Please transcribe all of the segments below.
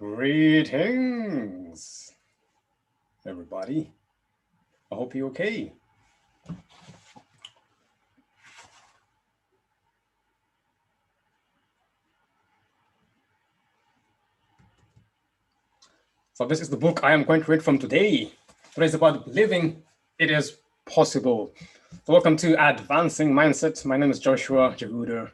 Greetings, everybody. I hope you're okay. So this is the book I am going to read from today. Today is about believing it is possible. So welcome to Advancing Mindset. My name is Joshua Jehuder.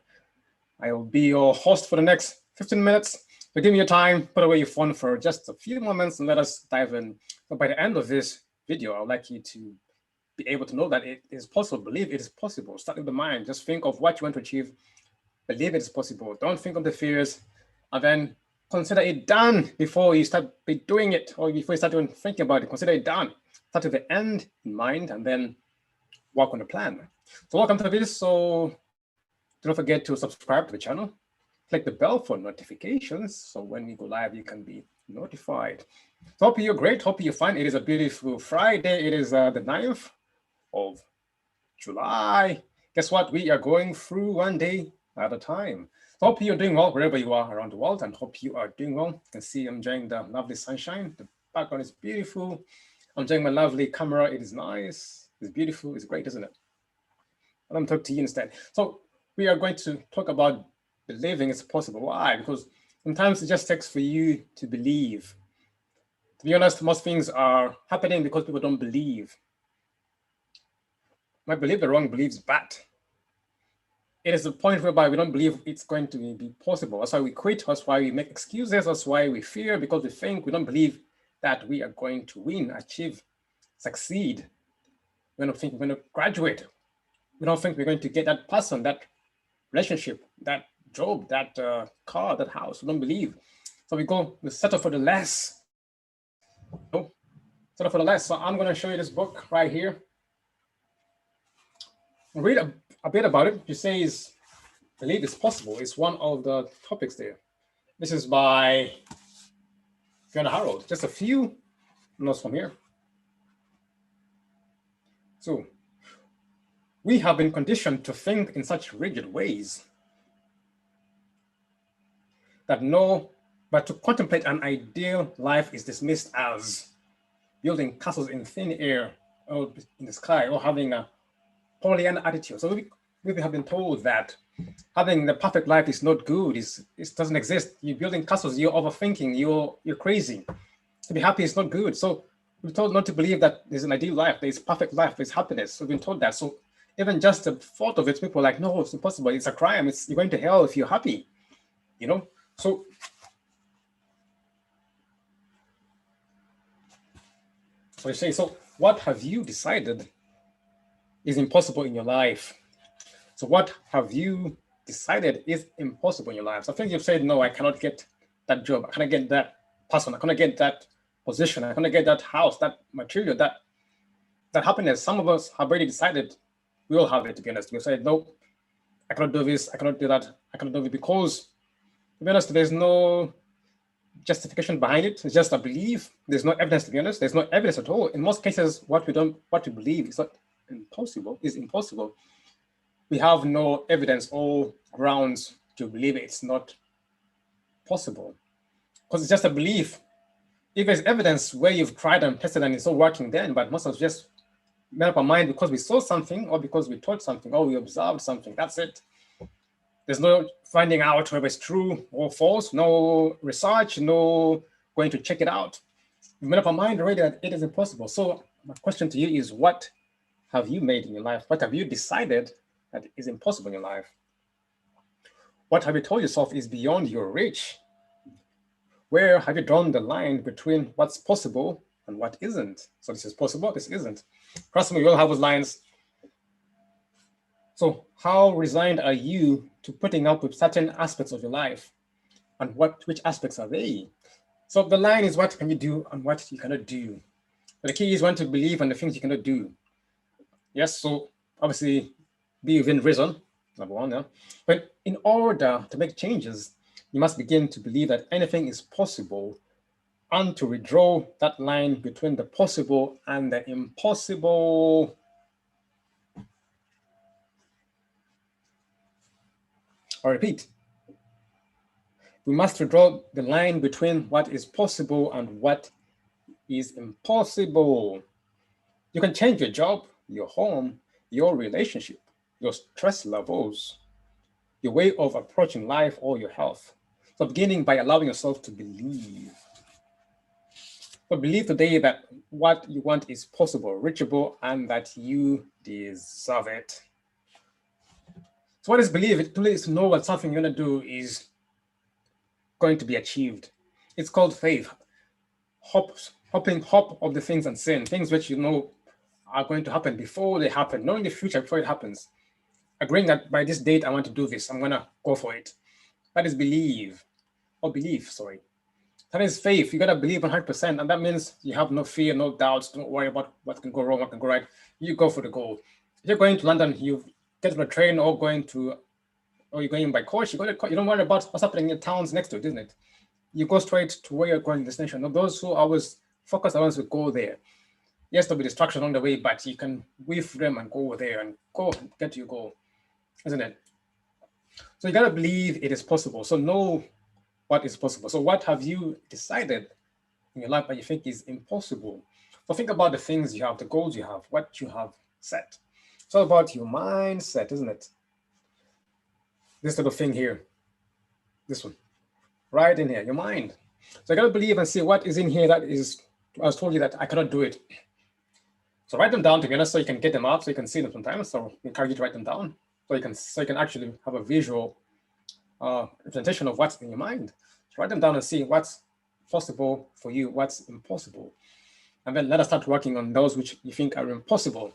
I will be your host for the next 15 minutes. So give me your time, put away your phone for just a few moments and let us dive in. But by the end of this video, I would like you to be able to know that it is possible. Believe it is possible. Start with the mind. Just think of what you want to achieve. Believe it is possible. Don't think of the fears, and then consider it done before you start doing it, or before you start thinking about it. Consider it done. Start with the end in mind, and then work on the plan. So welcome to this. So don't forget to subscribe to the channel. Click the bell for notifications, so when we go live, you can be notified. So hope you're great. Hope you're fine. It is a beautiful Friday. It is the 9th of July. Guess what? We are going through one day at a time. So hope you're doing well wherever you are around the world, and hope you are doing well. You can see I'm enjoying the lovely sunshine. The background is beautiful. I'm enjoying my lovely camera. It is nice. It's beautiful. It's great, isn't it? Let me talk to you instead. So we are going to talk about believing it's possible. Why? Because sometimes it just takes for you to believe. To be honest, most things are happening because people don't believe. Might believe the wrong beliefs, but it is the point whereby we don't believe it's going to be possible. That's why we quit. That's why we make excuses. That's why we fear, because we think we don't believe that we are going to win, achieve, succeed. We don't think we're going to graduate. We don't think we're going to get that person, that relationship, that job, that car, that house. We don't believe. So we settle for the less. Settle for the less. So I'm going to show you this book right here. Read a bit about it. It says, believe it's possible. It's one of the topics there. This is by Fiona Harold. Just a few notes from here. So, we have been conditioned to think in such rigid ways that but to contemplate an ideal life is dismissed as building castles in thin air or in the sky, or having a Pollyanna attitude. So we have been told that having the perfect life is not good. It doesn't exist. You're building castles. You're overthinking. You're crazy. To be happy is not good. So we're told not to believe that there's an ideal life. There's perfect life. There's happiness. So we've been told that. So even just the thought of it, people are like, no, it's impossible. It's a crime. You're going to hell if you're happy. You know. So you say, so what have you decided is impossible in your life? So what have you decided is impossible in your life? So I think you've said, no, I cannot get that job. I cannot get that person. I cannot get that position. I cannot get that house, that material, that happiness. Some of us have already decided we all have it, to be honest. We've said, no, I cannot do this. I cannot do that. I cannot do it because, to be honest, there's no justification behind it. It's just a belief. There's no evidence, to be honest. There's no evidence at all. In most cases, what we believe is not impossible, is impossible. We have no evidence or grounds to believe it's not possible, because it's just a belief. If there's evidence where you've tried and tested and it's not working, then, but most of us just made up our mind because we saw something, or because we taught something, or we observed something. That's it. There's no finding out whether it's true or false, no research, no going to check it out. We've made up our mind already that it is impossible. So my question to you is, what have you made in your life? What have you decided that is impossible in your life? What have you told yourself is beyond your reach? Where have you drawn the line between what's possible and what isn't? So this is possible, this isn't. Trust me, we all have those lines. So how resigned are you to putting up with certain aspects of your life? And which aspects are they? So the line is, what can you do and what you cannot do? But the key is when to believe and the things you cannot do. Yes, so obviously be within reason, number one. Yeah? But in order to make changes, you must begin to believe that anything is possible, and to redraw that line between the possible and the impossible. I'll repeat. We must draw the line between what is possible and what is impossible. You can change your job, your home, your relationship, your stress levels, your way of approaching life, or your health. So beginning by allowing yourself to believe. So believe today that what you want is possible, reachable, and that you deserve it. So what is believe? It is to know that something you're going to do is going to be achieved. It's called faith. Hope of the things unseen, things which you know are going to happen before they happen, knowing the future before it happens. Agreeing that by this date I want to do this, I'm going to go for it. That is believe, or belief, sorry. That is faith. You got to believe 100%, and that means you have no fear, no doubts. Don't worry about what can go wrong, what can go right. You go for the goal. If you're going to London, you get on a train, or you're going by coach. You don't worry about what's happening in towns next to it, isn't it? You go straight to where you're going, destination. Now, those who always focus on ones who go there. Yes, there'll be distraction along the way, but you can weave them and go there and go get to your goal, isn't it? So you got to believe it is possible. So know what is possible. So what have you decided in your life that you think is impossible? So think about the things you have, the goals you have, what you have set. It's all about your mindset, isn't it? This little thing here, this one, right in here, your mind. So you got to believe and see what is in here that is, I was told you that I cannot do it. So write them down together so you can get them up, so you can see them sometimes. So I encourage you to write them down so you can actually have a visual representation of what's in your mind. So write them down and see what's possible for you, what's impossible. And then let us start working on those which you think are impossible.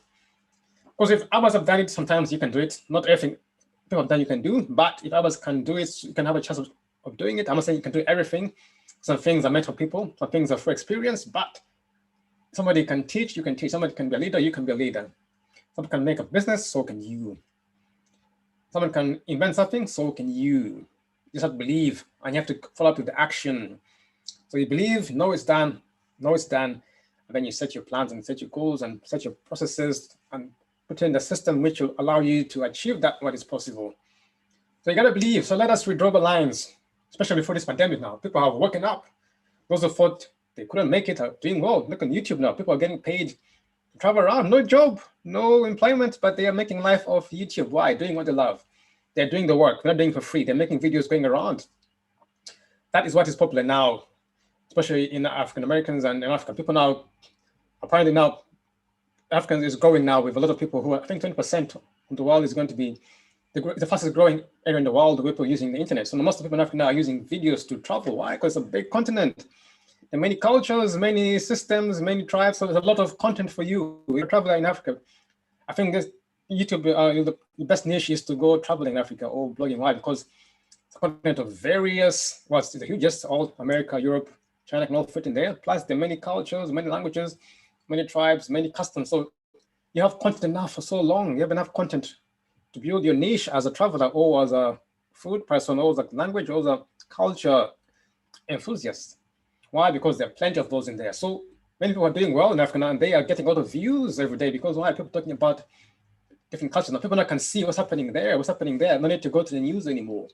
Because if others have done it, sometimes you can do it. Not everything people have done you can do, but if others can do it, you can have a chance of doing it. I'm not saying you can do everything. Some things are meant for people, some things are for experience, but somebody can teach, you can teach. Somebody can be a leader, you can be a leader. Someone can make a business, so can you. Someone can invent something, so can you. You just have to believe, and you have to follow up with the action. So you believe, know it's done, and then you set your plans and set your goals and set your processes and put in the system which will allow you to achieve that what is possible. So you got to believe. So let us redraw the lines, especially before this pandemic now. People are woken up. Those who thought they couldn't make it are doing well. Look on YouTube now. People are getting paid to travel around. No job, no employment, but they are making life off YouTube. Why? Doing what they love. They're doing the work. They're not doing it for free. They're making videos going around. That is what is popular now, especially in African Americans and in Africa. People now, apparently now, Africans is growing now with a lot of people who are, I think 20% of the world is going to be the fastest growing area in the world, the people using the internet. So most of the people in Africa now are using videos to travel. Why? Because it's a big continent. There are many cultures, many systems, many tribes. So there's a lot of content for you. If you're a traveler in Africa, I think this YouTube, the best niche is to go traveling in Africa or blogging. Why? Because it's a continent of various, it's the hugest, all America, Europe, China can all fit in there. Plus there are many cultures, many languages, many tribes, many customs. So you have content enough for so long. You have enough content to build your niche as a traveler or as a food person or as a language or as a culture enthusiast. Why? Because there are plenty of those in there. So many people are doing well in Africa now, and they are getting a lot of views every day because why? People talking about different cultures. Now people now can see what's happening there, what's happening there. No need to go to the news anymore.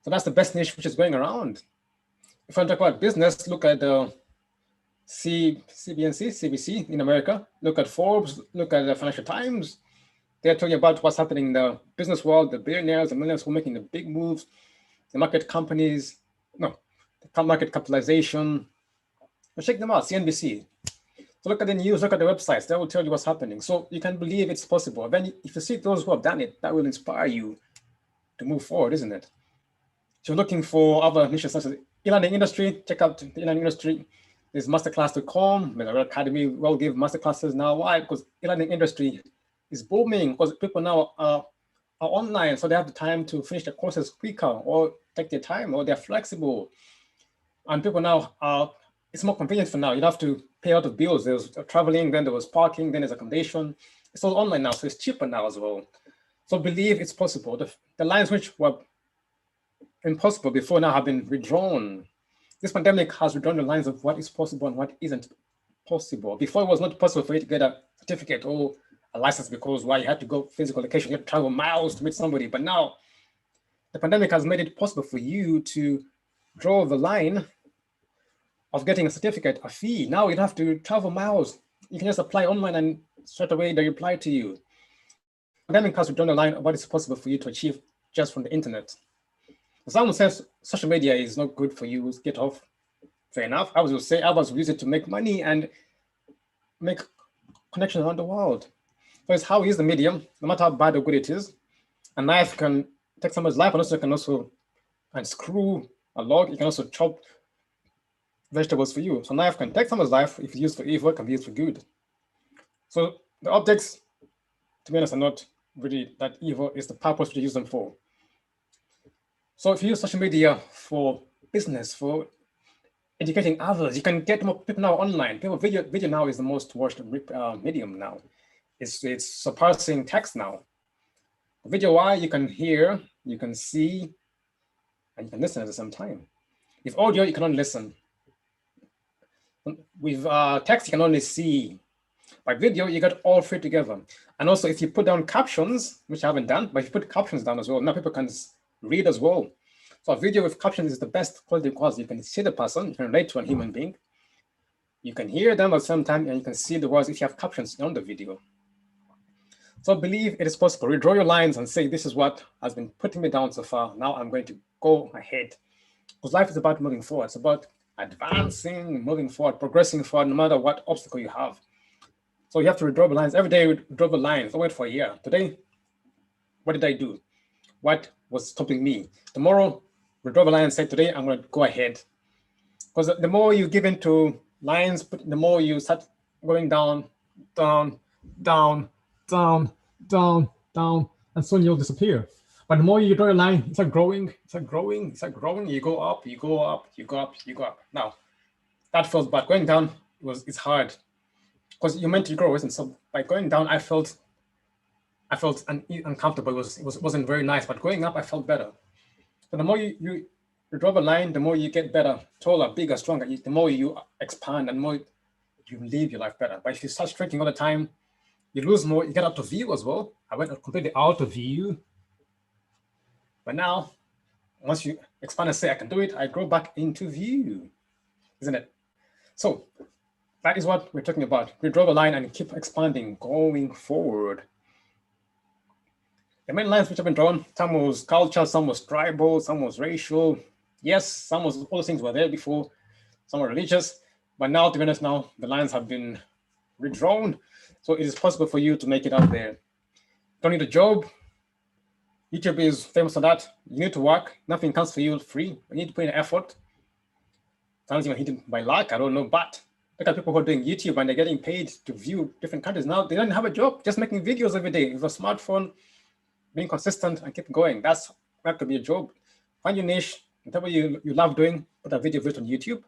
So that's the best niche which is going around. If I talk about business, look at the CBC in America. Look at Forbes, look at the Financial Times. They're talking about what's happening in the business world, the billionaires, the millionaires who are making the big moves, the market companies, the market capitalization. But check them out, CNBC. So look at the news, look at the websites, that will tell you what's happening. So you can believe it's possible. Then if you see those who have done it, that will inspire you to move forward, isn't it? So you're looking for other niches such as e-learning industry, check out the e-learning industry. There's masterclass.com, the Academy will give masterclasses now. Why? Because e-learning industry is booming because people now are online, so they have the time to finish their courses quicker or take their time, or they're flexible. And people now it's more convenient for now. You don't have to pay out of bills. There's traveling, then there was parking, then there's accommodation. It's all online now, so it's cheaper now as well. So believe it's possible. The lines which were impossible before now have been redrawn. This pandemic has redrawn the lines of what is possible and what isn't possible. Before it was not possible for you to get a certificate or a license because you had to go physical location, you had to travel miles to meet somebody. But now the pandemic has made it possible for you to draw the line of getting a certificate, a fee. Now you don't have to travel miles. You can just apply online and straight away they reply to you. Academic class will draw the line of what is possible for you to achieve just from the internet. Someone says social media is not good for you, get off. Fair enough. I will say others will use it to make money and make connections around the world. So it's how we use the medium, no matter how bad or good it is. A knife can take someone's life, and also can also unscrew a log. You can also chop vegetables for you. So a knife can take someone's life. If it's used for evil, it can be used for good. So the objects, to be honest, are not really that evil. It's the purpose to use them for. So if you use social media for business, for educating others, you can get more people now online. Video now is the most watched medium now. It's surpassing text now. Video, why? You can hear, you can see, and you can listen at the same time. With audio, you can only listen. With text, you can only see. By video, you got all three together. And also, if you put down captions, which I haven't done, but if you put captions down as well, now people can read as well. So a video with captions is the best quality because you can see the person, you can relate to a human being. You can hear them at the same time, and you can see the words if you have captions on the video. So I believe it is possible. Redraw your lines and say, this is what has been putting me down so far. Now I'm going to go ahead. Because life is about moving forward. It's about advancing, moving forward, progressing forward, no matter what obstacle you have. So you have to redraw the lines. Every day, redraw the lines. Don't wait for a year. Today, what did I do? What was stopping me? Tomorrow, redraw the line and say, today, I'm going to go ahead. Because the more you give into lines, the more you start going down, down, down, down, down, down, and soon you'll disappear. But the more you draw a line, it's like growing, it's like growing, it's like growing. You go up, you go up, you go up, you go up. Now, that feels bad. Going down it's hard because you're meant to grow, isn't it? So by going down, I felt uncomfortable. It wasn't very nice. But going up, I felt better. So the more you draw a line, the more you get better, taller, bigger, stronger. The more you expand, and the more you live your life better. But if you start shrinking all the time, you lose more. You get out of view as well. I went completely out of view. But now, once you expand and say, I can do it, I grow back into view, isn't it? So that is what we're talking about. We draw the line and keep expanding, going forward. The main lines which have been drawn, some was culture, some was tribal, some was racial. Yes, some was all those things were there before, some were religious. But now, to be honest, now the lines have been redrawn. So it is possible for you to make it out there. Don't need a job. YouTube is famous for that. You need to work. Nothing comes for you free. You need to put in effort. Sometimes you're hidden by luck. I don't know. But look at people who are doing YouTube and they're getting paid to view different countries. Now they don't have a job, just making videos every day with a smartphone, being consistent and keep going. That could be a job. Find your niche, whatever you love doing, put a video of it on YouTube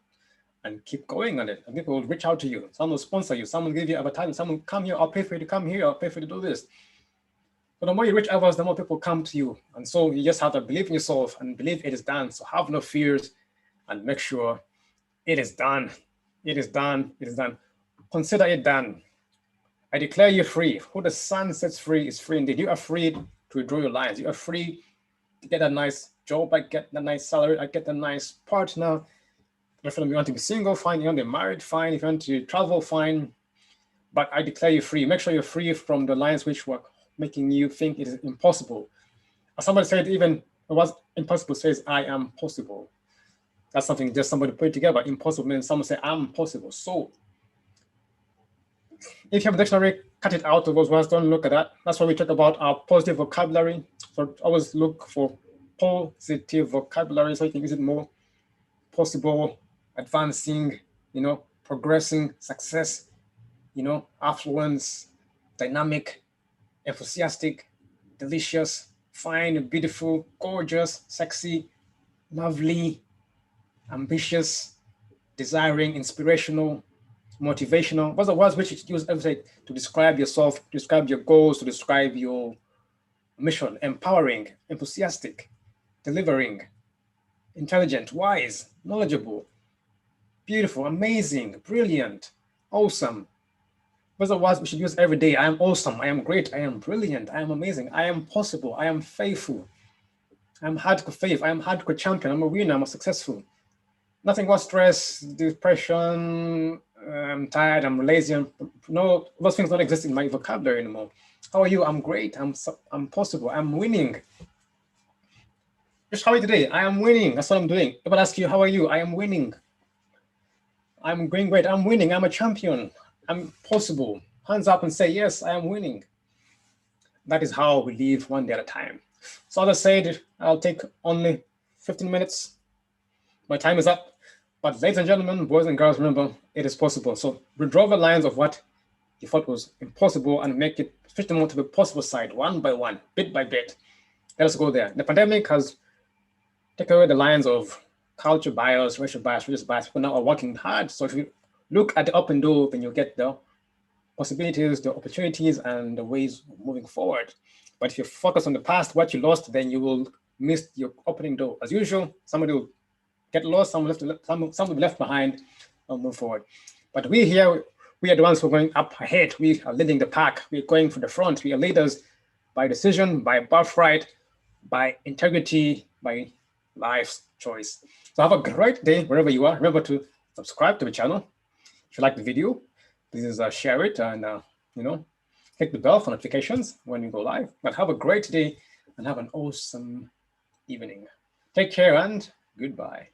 and keep going on it. And people will reach out to you. Someone will sponsor you. Someone will give you advertising. Someone will come here. I'll pay for you to come here. I'll pay for you to do this. So the more you reach others, the more people come to you. And so you just have to believe in yourself and believe it is done. So have no fears and make sure it is done. It is done. It is done. Consider it done. I declare you free. Who the sun sets free is free indeed. You are free to draw your lines. You are free to get a nice job. I get a nice salary. I get a nice partner. If you want to be single, fine. If you want to be married, fine. If you want to travel, fine. But I declare you free. Make sure you're free from the lines which were making you think it is impossible. As somebody said, even it was impossible says, I am possible. That's something just somebody put together. Impossible means someone say, I'm possible. So if you have a dictionary, cut it out of those words. Don't look at that. That's why we talk about our positive vocabulary. So always look for positive vocabulary so you can use it more. Possible, advancing, progressing, success, affluence, dynamic, enthusiastic, delicious, fine, beautiful, gorgeous, sexy, lovely, ambitious, desiring, inspirational, motivational. Those are words which you use every day to describe yourself, to describe your goals, to describe your mission. Empowering, enthusiastic, delivering, intelligent, wise, knowledgeable, beautiful, amazing, brilliant, awesome. Those are words we should use every day. I am awesome. I am great. I am brilliant. I am amazing. I am possible. I am faithful. I am hardcore faith. I am hardcore champion. I'm a winner. I'm a successful. Nothing was stress, depression, I'm tired, I'm lazy. No, those things don't exist in my vocabulary anymore. How are you? I'm great. I'm possible. I'm winning. Just how are you today? I am winning. That's what I'm doing. If I ask you, how are you? I am winning. I'm going great. I'm winning. I'm a champion. I'm possible. Hands up and say, yes, I am winning. That is how we live one day at a time. So as I said, I'll take only 15 minutes. My time is up. But ladies and gentlemen, boys and girls, remember, it is possible. So redraw the lines of what you thought was impossible and make it, switch them on to the possible side, one by one, bit by bit. Let us go there. The pandemic has taken away the lines of culture bias, racial bias, religious bias. People now are working hard. So if you look at the open door, then you get the possibilities, the opportunities, and the ways of moving forward. But if you focus on the past, what you lost, then you will miss your opening door. As usual, somebody will get lost, some will be left behind, and move forward. But we here, we are the ones who are going up ahead. We are leading the pack. We are going for the front. We are leaders by decision, by birthright, by integrity, by life's choice. So have a great day wherever you are. Remember to subscribe to the channel. If you like the video, please share it and hit the bell for notifications when we go live. But have a great day and have an awesome evening. Take care and goodbye.